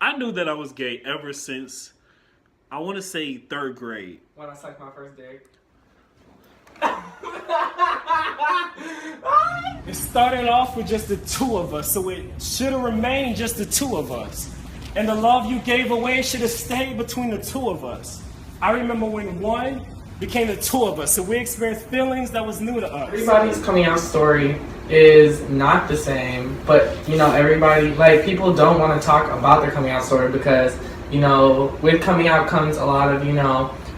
I knew that I was gay ever since I want to say third grade. When I sucked my first dick. It started off with just the two of us, so it should have remained just the two of us. And the love you gave away should have stayed between the two of us. I remember when one became the two of us, so we experienced feelings that was new to us. Everybody's coming out story is not the same, but everybody, like, people don't want to talk about their coming out story because, with coming out comes a lot of,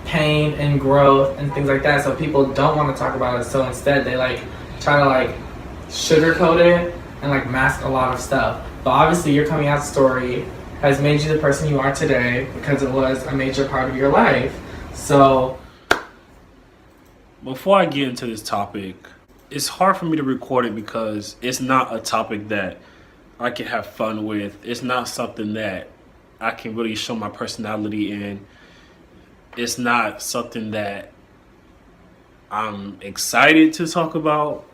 pain and growth and things like that, so people don't want to talk about it, so instead they try to sugarcoat it and mask a lot of stuff. But obviously your coming out story has made you the person you are today because it was a major part of your life. So before I get into this topic, it's hard for me to record it because it's not a topic that I can have fun with. It's not something that I can really show my personality in. It's not something that I'm excited to talk about,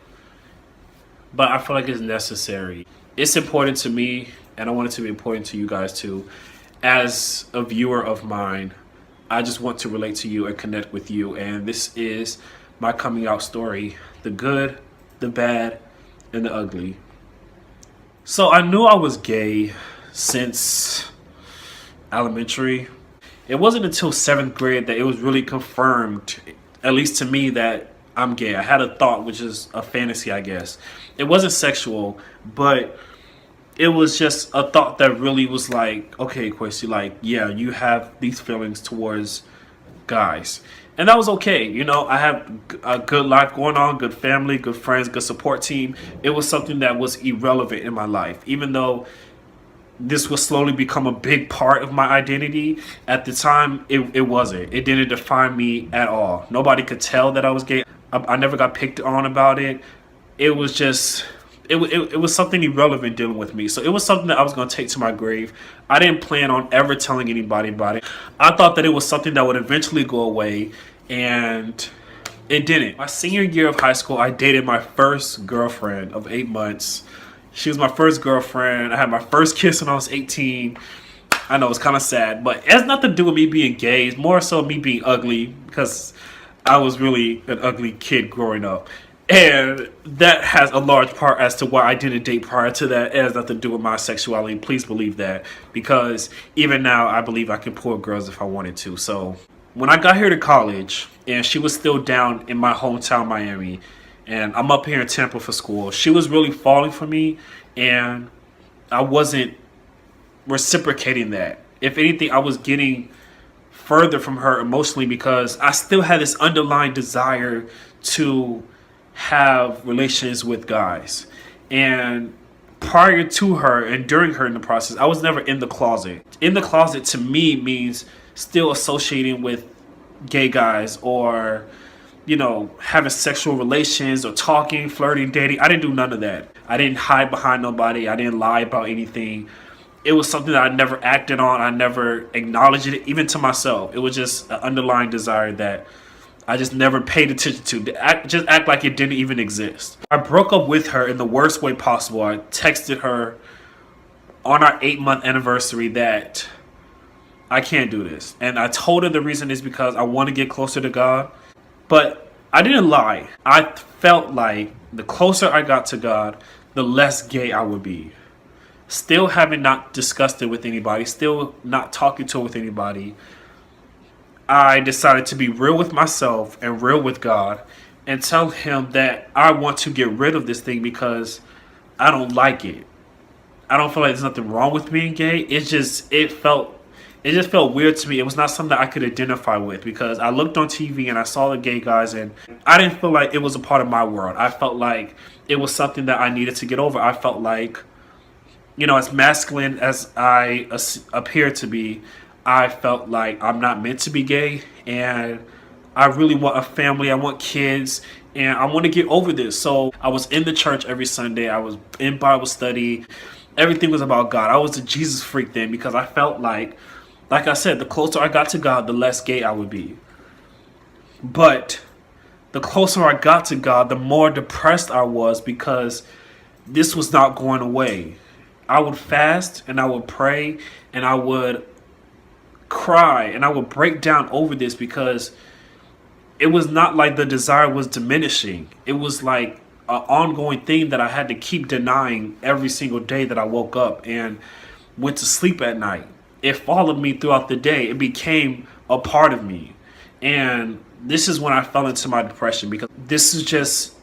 but I feel like it's necessary. It's important to me, and I want it to be important to you guys too. As a viewer of mine, I just want to relate to you and connect with you, and this is my coming out story, the good, the bad, and the ugly. So I knew I was gay since elementary. It wasn't until 7th grade that it was really confirmed, at least to me, that I'm gay. I had a thought, which is a fantasy, I guess. It wasn't sexual, but it was just a thought that really was like, okay, Quincy, yeah, you have these feelings towards guys. And that was okay. I have a good life going on, good family, good friends, good support team. It was something that was irrelevant in my life, even though this will slowly become a big part of my identity. At the time, it wasn't. It didn't define me at all. Nobody could tell that I was gay. I never got picked on about it. It was just, it was something irrelevant dealing with me. So it was something that I was going to take to my grave. I didn't plan on ever telling anybody about it. I thought that it was something that would eventually go away, and it didn't. My senior year of high school, I dated my first girlfriend of 8 months. She was my first girlfriend. I had my first kiss when I was 18. I know it's kind of sad, but it has nothing to do with me being gay. It's more so me being ugly because I was really an ugly kid growing up. And that has a large part as to why I didn't date prior to that. It has nothing to do with my sexuality. Please believe that, because even now I believe I can pull girls if I wanted to. So when I got here to college and she was still down in my hometown, Miami, and I'm up here in Tampa for school, she was really falling for me, and I wasn't reciprocating that. If anything, I was getting further from her emotionally because I still had this underlying desire to have relations with guys. And prior to her and during her in the process, I was never in the closet. In the closet to me means still associating with gay guys or having sexual relations or talking, flirting, dating. I didn't do none of that. I didn't hide behind nobody. I didn't lie about anything. It was something that I never acted on. I never acknowledged it, even to myself. It was just an underlying desire that I just never paid attention to. Just act like it didn't even exist. I broke up with her in the worst way possible. I texted her on our 8-month anniversary that I can't do this. And I told her the reason is because I want to get closer to God. But I didn't lie. I felt like the closer I got to God, the less gay I would be. Still having not discussed it with anybody, still not talking to it with anybody, I decided to be real with myself and real with God and tell him that I want to get rid of this thing because I don't like it. I don't feel like there's nothing wrong with being gay. It just felt weird to me. It was not something that I could identify with because I looked on TV and I saw the gay guys and I didn't feel like it was a part of my world. I felt like it was something that I needed to get over. I felt like, as masculine as I appear to be, I felt like I'm not meant to be gay, and I really want a family. I want kids, and I want to get over this. So I was in the church every Sunday. I was in Bible study. Everything was about God. I was a Jesus freak then because I felt like I said, the closer I got to God, the less gay I would be. But the closer I got to God, the more depressed I was because this was not going away. I would fast and I would pray and I would cry and I would break down over this because it was not like the desire was diminishing. It was like an ongoing thing that I had to keep denying every single day that I woke up and went to sleep at night. It followed me throughout the day. It became a part of me. And this is when I fell into my depression because this is just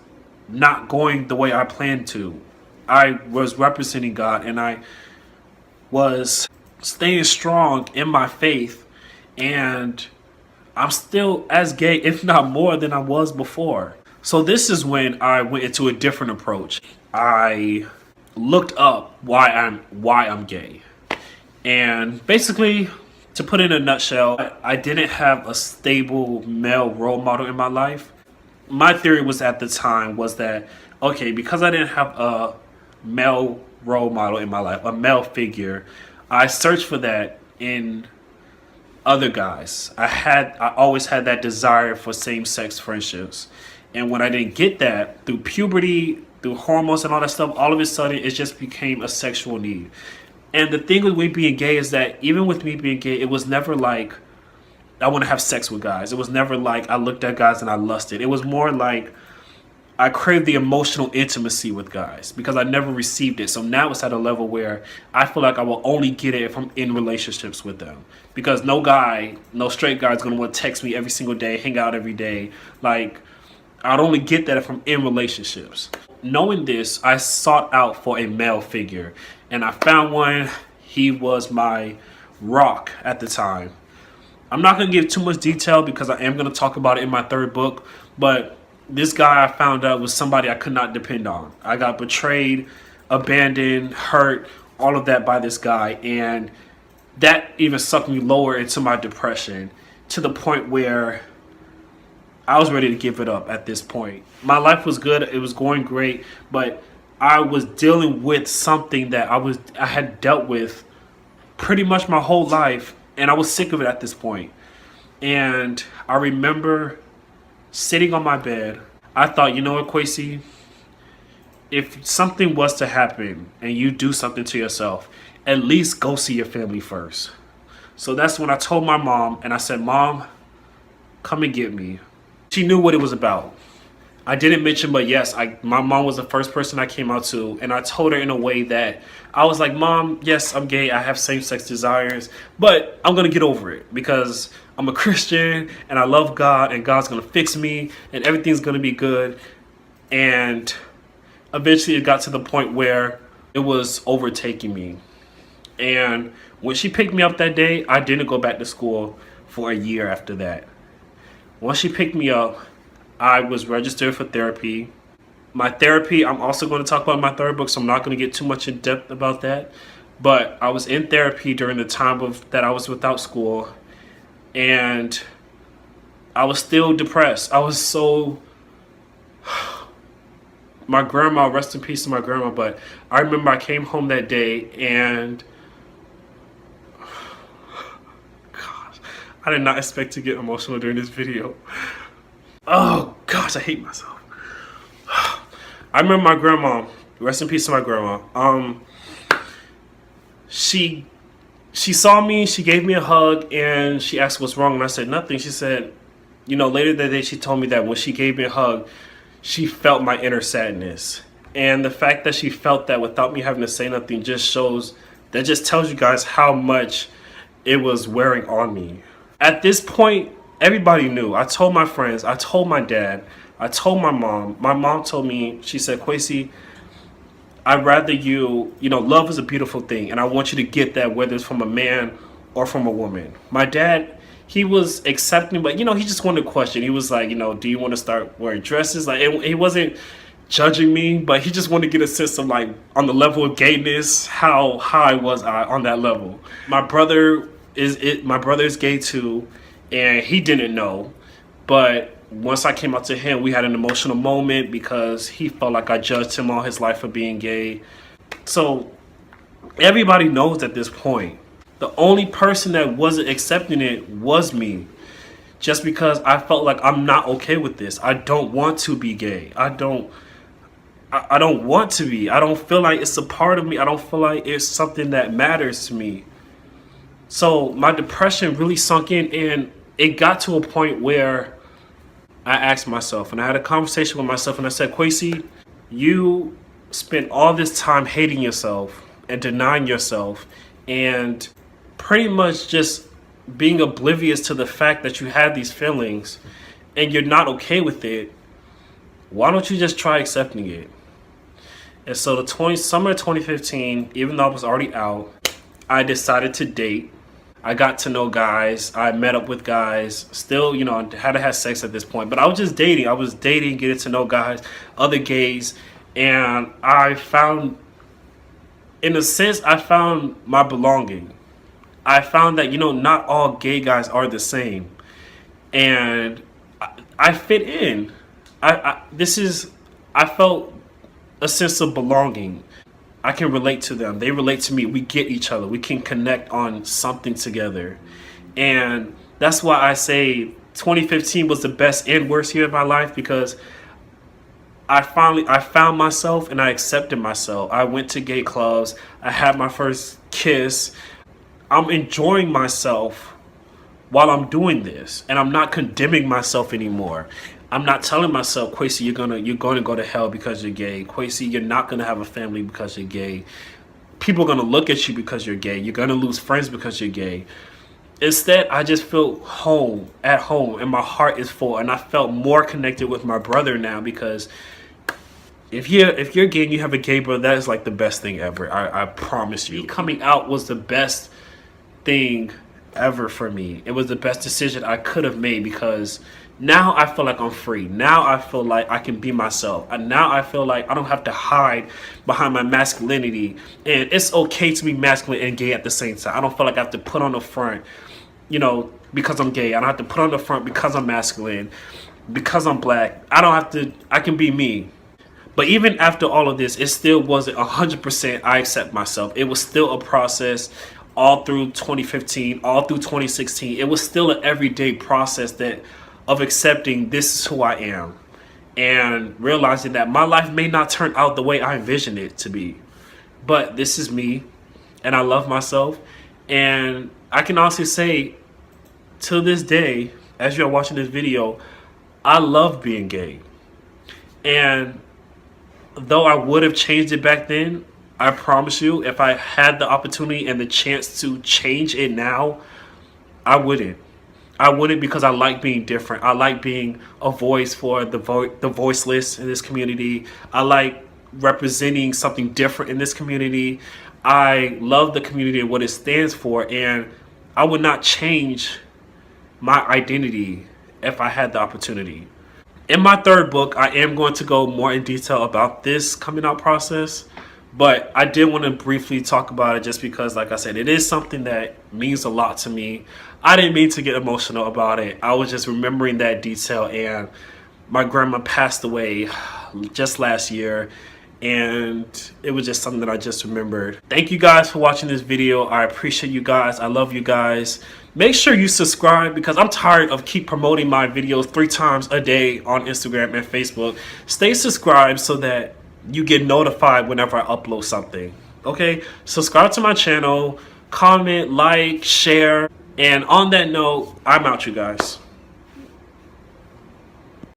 not going the way I planned to. I was representing God and I was staying strong in my faith, and I'm still as gay, if not more than I was before. So this is when I went into a different approach. I looked up why I'm gay. And basically, to put it in a nutshell, I didn't have a stable male role model in my life. My theory was at the time was that, okay, because I didn't have a male role model in my life, a male figure, I searched for that in other guys. I always had that desire for same-sex friendships. And when I didn't get that through puberty, through hormones and all that stuff, all of a sudden it just became a sexual need. And the thing with me being gay is that even with me being gay, it was never like I want to have sex with guys. It was never like I looked at guys and I lusted. It was more like I craved the emotional intimacy with guys because I never received it. So now it's at a level where I feel like I will only get it if I'm in relationships with them. Because no straight guy is going to want to text me every single day, hang out every day. Like, I'd only get that if I'm in relationships. Knowing this, I sought out for a male figure. And I found one. He was my rock at the time. I'm not going to give too much detail because I am going to talk about it in my third book. But this guy I found out was somebody I could not depend on. I got betrayed, abandoned, hurt, all of that by this guy. And that even sucked me lower into my depression to the point where I was ready to give it up at this point. My life was good. It was going great. But I was dealing with something that I had dealt with pretty much my whole life. And I was sick of it at this point. And I remember sitting on my bed, I thought, you know what, Kwesi? If something was to happen and you do something to yourself, at least go see your family first. So that's when I told my mom, and I said, Mom, come and get me. She knew what it was about. I didn't mention, but yes, my mom was the first person I came out to, and I told her in a way that I was like, Mom, yes, I'm gay, I have same-sex desires, but I'm going to get over it because I'm a Christian and I love God and God's going to fix me and everything's going to be good. And eventually it got to the point where it was overtaking me. And when she picked me up that day, I didn't go back to school for a year after that. Once she picked me up, I was registered for therapy. My therapy, I'm also going to talk about in my third book, so I'm not going to get too much in depth about that. But I was in therapy during the time that I was without school. And I was still depressed. I was so... My grandma, rest in peace to my grandma, but I remember I came home that day and... Gosh, I did not expect to get emotional during this video. Oh, gosh, I hate myself. I remember my grandma, rest in peace to my grandma. She saw me, she gave me a hug, and she asked what's wrong, and I said nothing. She said, later that day she told me that when she gave me a hug, she felt my inner sadness. And the fact that she felt that without me having to say nothing just tells you guys how much it was wearing on me. At this point, everybody knew. I told my friends, I told my dad, I told my mom. My mom told me, she said, Kwesi, I'd rather love is a beautiful thing, and I want you to get that whether it's from a man or from a woman. My dad, he was accepting, but, he just wanted to question. He was like, do you want to start wearing dresses? Like, he wasn't judging me, but he just wanted to get a sense of, like, on the level of gayness, how high was I on that level. My brother is gay too, and he didn't know, but once I came out to him, we had an emotional moment because he felt like I judged him all his life for being gay. So everybody knows at this point. The only person that wasn't accepting it was me. Just because I felt like I'm not okay with this. I don't want to be gay. I don't want to be. I don't feel like it's a part of me. I don't feel like it's something that matters to me. So my depression really sunk in, and it got to a point where I asked myself, and I had a conversation with myself, and I said, Kwesi, you spent all this time hating yourself and denying yourself and pretty much just being oblivious to the fact that you had these feelings and you're not okay with it. Why don't you just try accepting it? And so summer of 2015, even though I was already out, I decided to date. I got to know guys. I met up with guys. Still, you know, had to have sex at this point. But I was just dating. I was dating, getting to know guys, other gays. And I found, in a sense, I found my belonging. I found that, you know, not all gay guys are the same. And I fit in. I felt a sense of belonging. I can relate to them. They relate to me. We get each other. We can connect on something together. And that's why I say 2015 was the best and worst year of my life, because I found myself and I accepted myself. I went to gay clubs. I had my first kiss. I'm enjoying myself while I'm doing this, and I'm not condemning myself anymore. I'm not telling myself, Kwesi, you're gonna go to hell because you're gay. Kwesi, you're not gonna have a family because you're gay. People are gonna look at you because you're gay. You're gonna lose friends because you're gay. Instead, I just feel at home, and my heart is full, and I felt more connected with my brother now, because if you're gay and you have a gay brother, that is like the best thing ever. I promise you. Coming out was the best thing ever for me. It was the best decision I could have made, because now I feel like I'm free. Now I feel like I can be myself. And now I feel like I don't have to hide behind my masculinity. And it's okay to be masculine and gay at the same time. I don't feel like I have to put on the front, you know, because I'm gay. I don't have to put on the front because I'm masculine, because I'm black. I can be me. But even after all of this, it still wasn't 100% I accept myself. It was still a process all through 2015, all through 2016. It was still an everyday process of accepting this is who I am, and realizing that my life may not turn out the way I envisioned it to be. But this is me, and I love myself. And I can honestly say, to this day, as you're watching this video, I love being gay. And though I would have changed it back then, I promise you, if I had the opportunity and the chance to change it now, I wouldn't. I wouldn't, because I like being different. I like being a voice for the voiceless in this community. I like representing something different in this community. I love the community and what it stands for, and I would not change my identity if I had the opportunity. In my third book, I am going to go more in detail about this coming out process, but I did want to briefly talk about it just because, like I said, it is something that means a lot to me. I didn't mean to get emotional about it. I was just remembering that detail, and my grandma passed away just last year, and it was just something that I just remembered. Thank you guys for watching this video. I appreciate you guys. I love you guys. Make sure you subscribe, because I'm tired of keep promoting my videos 3 times a day on Instagram and Facebook. Stay subscribed so that you get notified whenever I upload something. Okay? Subscribe to my channel, comment, like, share. And on that note, I'm out, you guys.